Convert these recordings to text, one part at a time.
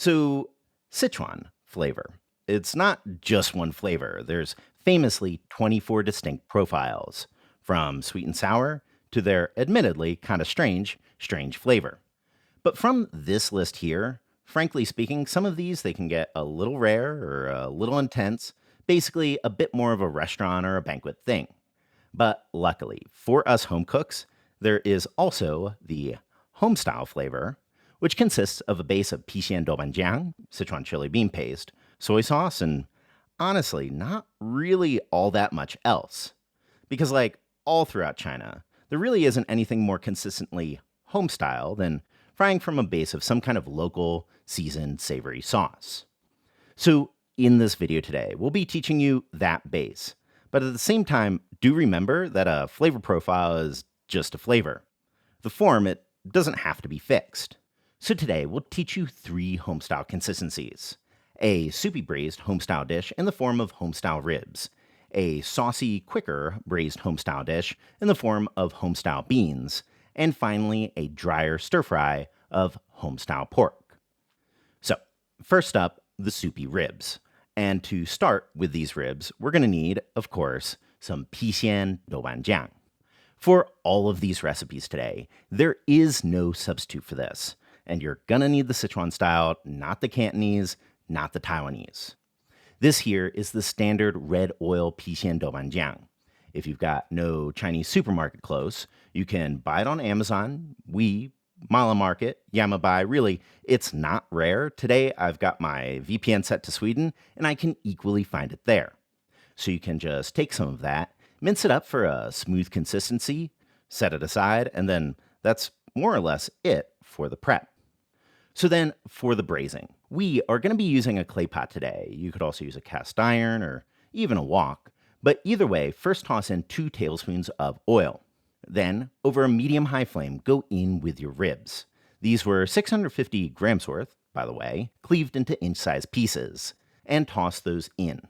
So, Sichuan flavor. It's not just one flavor. There's famously 24 distinct profiles, from sweet and sour to their admittedly kind of strange flavor. But from this list here, frankly speaking, some of these they can get a little rare or a little intense, basically a bit more of a restaurant or a banquet thing. But luckily, for us home cooks, there is also the homestyle flavor, which consists of a base of Pixian Doubanjiang, Sichuan Chili Bean Paste, soy sauce, and honestly, not really all that much else. Because, like all throughout China, there really isn't anything more consistently homestyle than frying from a base of some kind of local, seasoned, savory sauce. So, in this video today, we'll be teaching you that base. But at the same time, do remember that a flavor profile is just a flavor. The form, it doesn't have to be fixed. So today, we'll teach you 3 homestyle consistencies. A soupy braised homestyle dish in the form of homestyle ribs. A saucy, quicker braised homestyle dish in the form of homestyle beans. And finally, a drier stir fry of homestyle pork. So, first up, the soupy ribs. And to start with these ribs, we're going to need, of course, some Pixian Doubanjiang. For all of these recipes today, there is no substitute for this. And you're going to need the Sichuan style, not the Cantonese, not the Taiwanese. This here is the standard red oil Pixian Doubanjiang. If you've got no Chinese supermarket close, you can buy it on Amazon, Mala Market, Yamabai. Really, it's not rare. Today, I've got my VPN set to Sweden, and I can equally find it there. So you can just take some of that, mince it up for a smooth consistency, set it aside, and then that's more or less it for the prep. So then, for the braising, we are going to be using a clay pot today. You could also use a cast iron or even a wok. But either way, first toss in 2 tablespoons of oil. Then, over a medium-high flame, go in with your ribs. These were 650 grams worth, by the way, cleaved into inch-sized pieces, and toss those in.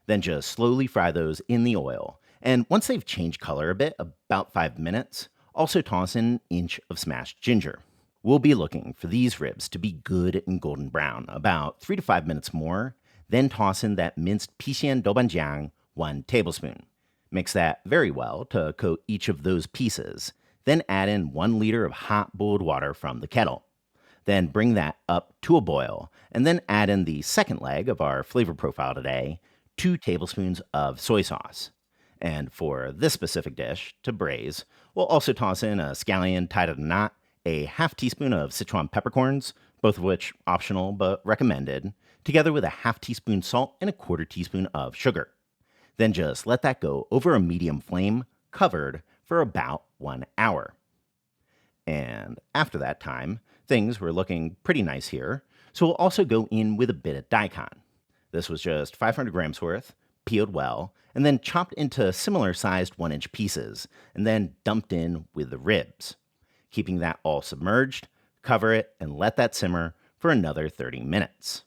Then just slowly fry those in the oil. And once they've changed color a bit, about 5 minutes, also toss in an inch of smashed ginger. We'll be looking for these ribs to be good and golden brown, about 3 to 5 minutes more. Then toss in that minced Pixian Doubanjiang, 1 tablespoon. Mix that very well to coat each of those pieces. Then add in 1 liter of hot boiled water from the kettle. Then bring that up to a boil, and then add in the second leg of our flavor profile today, 2 tablespoons of soy sauce. And for this specific dish, to braise, we'll also toss in a scallion tied at a knot, a half teaspoon of Sichuan peppercorns, both of which optional but recommended, together with a half teaspoon salt and a 1/4 teaspoon of sugar. Then just let that go over a medium flame, covered, for about 1 hour. And after that time, things were looking pretty nice here, so we'll also go in with a bit of daikon. This was just 500 grams worth, peeled well, and then chopped into similar-sized 1-inch pieces, and then dumped in with the ribs. Keeping that all submerged, cover it, and let that simmer for another 30 minutes.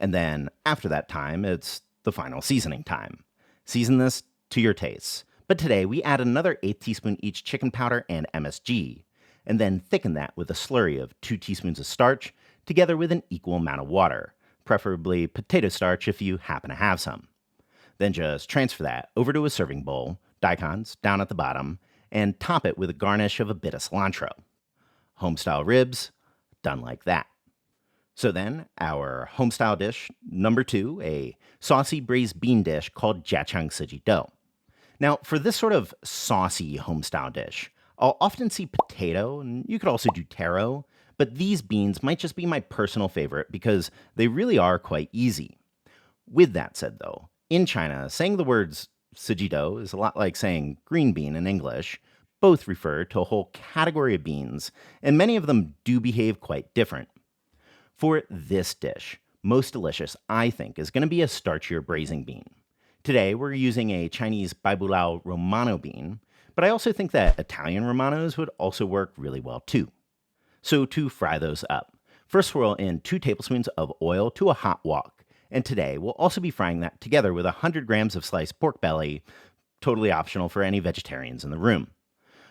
And then, after that time, it's the final seasoning time. Season this to your tastes, but today we add another 1/8 teaspoon each chicken powder and MSG, and then thicken that with a slurry of 2 teaspoons of starch, together with an equal amount of water, preferably potato starch if you happen to have some. Then just transfer that over to a serving bowl, daikons down at the bottom, and top it with a garnish of a bit of cilantro. Homestyle ribs, done like that. So then, our homestyle dish number 2, a saucy braised bean dish called jiachang siji do. Now, for this sort of saucy homestyle dish, I'll often see potato, and you could also do taro, but these beans might just be my personal favorite because they really are quite easy. With that said, though, in China, saying the words siji do is a lot like saying green bean in English. Both refer to a whole category of beans, and many of them do behave quite different. For this dish, most delicious, I think, is going to be a starchier braising bean. Today, we're using a Chinese Baibulao Romano bean, but I also think that Italian Romanos would also work really well too. So to fry those up, first swirl in 2 tablespoons of oil to a hot wok, and today we'll also be frying that together with 100 grams of sliced pork belly, totally optional for any vegetarians in the room.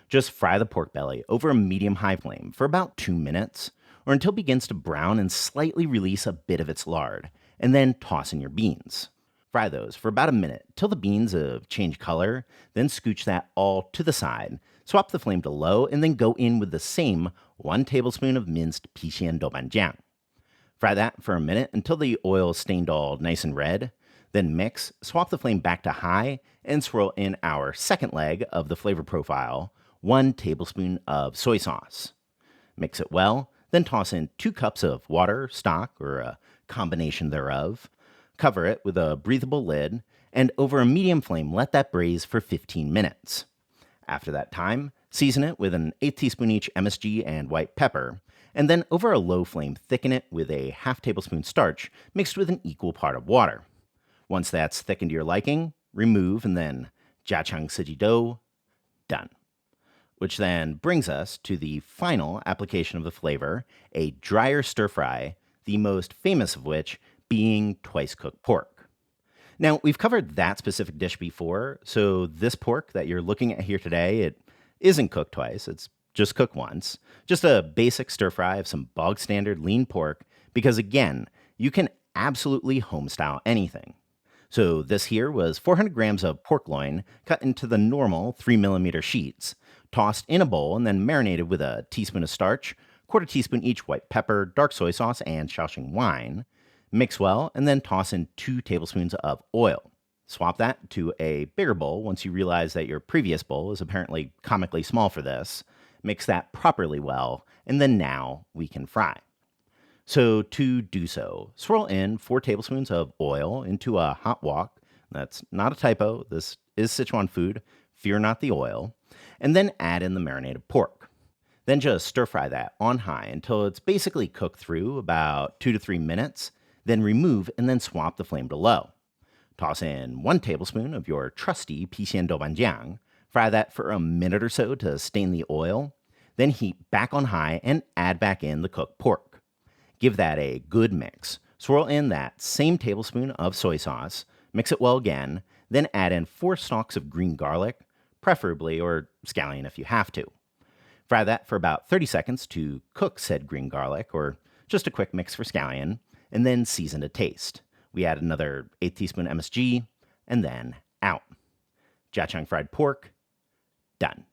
Just fry the pork belly over a medium-high flame for about 2 minutes, or until it begins to brown and slightly release a bit of its lard, and then toss in your beans. Fry those for about a minute till the beans have changed color, then scooch that all to the side. Swap the flame to low and then go in with the same 1 tablespoon of minced Pixian Doubanjiang. Fry that for a minute until the oil is stained all nice and red. Then mix, swap the flame back to high, and swirl in our second leg of the flavor profile, 1 tablespoon of soy sauce. Mix it well, then toss in 2 cups of water, stock, or a combination thereof. Cover it with a breathable lid, and over a medium flame, let that braise for 15 minutes. After that time, season it with an 1/8 teaspoon each MSG and white pepper, and then over a low flame, thicken it with a ½ tablespoon starch mixed with an equal part of water. Once that's thickened to your liking, remove and then jiachang siji dough, done. Which then brings us to the final application of the flavor, a drier stir fry, the most famous of which being twice-cooked pork. Now, we've covered that specific dish before, so this pork that you're looking at here today, it isn't cooked twice, it's just cooked once. Just a basic stir fry of some bog standard lean pork, because again, you can absolutely homestyle anything. So this here was 400 grams of pork loin cut into the normal 3mm sheets, tossed in a bowl and then marinated with a teaspoon of starch, 1/4 teaspoon each white pepper, dark soy sauce, and Shaoxing wine. Mix well, and then toss in 2 tablespoons of oil. Swap that to a bigger bowl once you realize that your previous bowl is apparently comically small for this. Mix that properly well, and then now we can fry. So to do so, swirl in 4 tablespoons of oil into a hot wok. That's not a typo, this is Sichuan food, fear not the oil. And then add in the marinated pork. Then just stir fry that on high until it's basically cooked through about 2 to 3 minutes. Then remove and then swap the flame to low. Toss in 1 tablespoon of your trusty Pixian Doubanjiang. Fry that for a minute or so to stain the oil. Then heat back on high and add back in the cooked pork. Give that a good mix. Swirl in that same tablespoon of soy sauce. Mix it well again. Then add in 4 stalks of green garlic, preferably, or scallion if you have to. Fry that for about 30 seconds to cook said green garlic, or just a quick mix for scallion, and then season to taste. We add another 1/8 teaspoon MSG, and then out. Jiachang fried pork, done.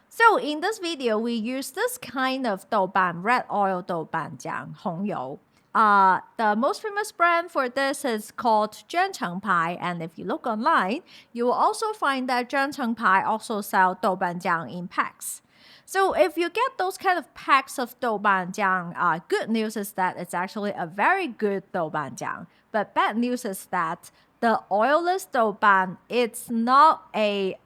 So in this video, we use this kind of douban, red oil doubanjiang, hongyou. The most famous brand for this is called Zhenchengpai, and if you look online, you will also find that Zhenchengpai also sell doubanjiang in packs. So if you get those kind of packs of doubanjiang, good news is that it's actually a very good doubanjiang. But bad news is that the oilless douban, it's not a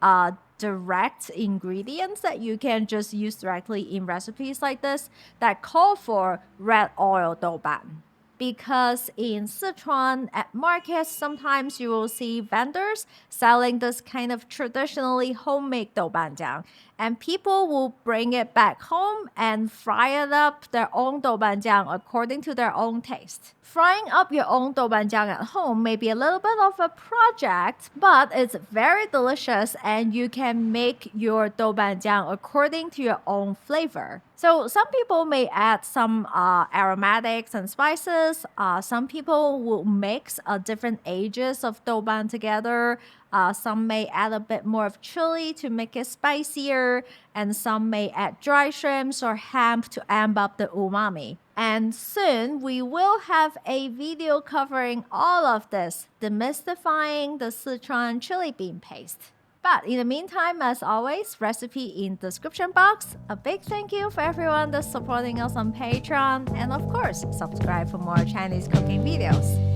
direct ingredients that you can just use directly in recipes like this that call for red oil douban. Because in Sichuan at markets, sometimes you will see vendors selling this kind of traditionally homemade doubanjiang, and people will bring it back home and fry it up their own doubanjiang according to their own taste. Frying up your own doubanjiang at home may be a little bit of a project, but it's very delicious and you can make your doubanjiang according to your own flavor. So some people may add some aromatics and spices. Some people will mix different ages of douban together. Some may add a bit more of chili to make it spicier, and some may add dry shrimps or ham to amp up the umami. And soon we will have a video covering all of this, demystifying the Sichuan Chili Bean Paste. But in the meantime, as always, recipe in description box. A big thank you for everyone that's supporting us on Patreon. And of course, subscribe for more Chinese cooking videos.